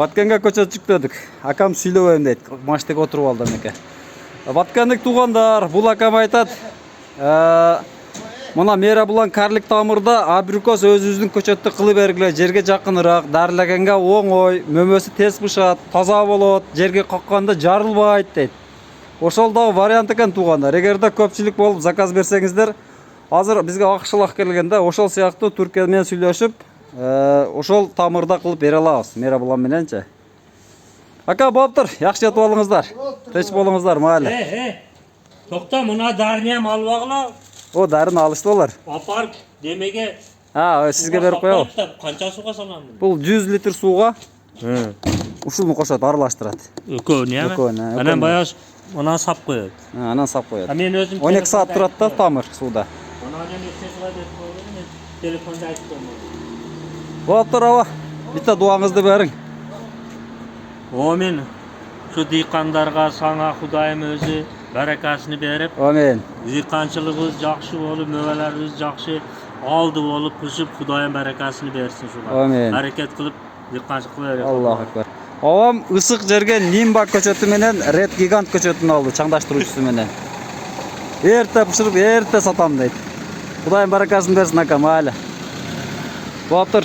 Баткенге көчөт жүктөдүк. Акам сүйлөбөйм дейт. Машинеге отуруп алды меке. Баткендик туугандар, бул акам айтат. Мына Мера булан карлик тамырда абрикос өзүбүздүн көчөттү кылып бергиле, жерге жакыныраак, дарылагенге оңой, мөмөсү тез бышат, таза болот, жерге какканда жарылбайт дейт. Ошол дагы вариант экен туугандар. Эгерде көпчүлүк болуп заказ берсеңиздер, азыр бизге акшылак келгенде ошол сыяктуу Түркия менен сүйлөшүп, ошол тамырда кылып бере алабыз. Мера булан мененчи. Ака болуптур, жакшы жатып алыңыздар. Тынч болуңуздар маале. Токто, мына дарыны ham алып агыла. О, дарын алышты олар. Апарып демеге. Сизге берип коелу. Канча сууга салам? Бул 100 литр сууга ушуну кошот, аралаштырат. Экөөнү, эме? Анан баягы мына сап коёт. Анан сап коёт. Мен өзүм 12 саат турат да тамыр сууда. Анан эсесине деп койгон, мен телефонда айтып койдум. Болуптур аба. Битте дуаңызды бериң. Мен şu дыйкандарга саңа Кудайым өзү баракасын берип, Амин. дыйканчылыгыбыз жакшы болуп, мөбөлөрүбүз жакшы алды болуп, өсүп, Кудайым баракасын берсин шуга. Амин. Аракет кылып дыйканчылык кыла. Аллаху акбар. Авам ысык жерге нимба көчөтү менен ред гигант көчөтүн алды, чаңдаштыруучусу менен. Эрте бышырып, эрте сатам дейт. Кудайым баракасын берсин ака, маале. Болуптур.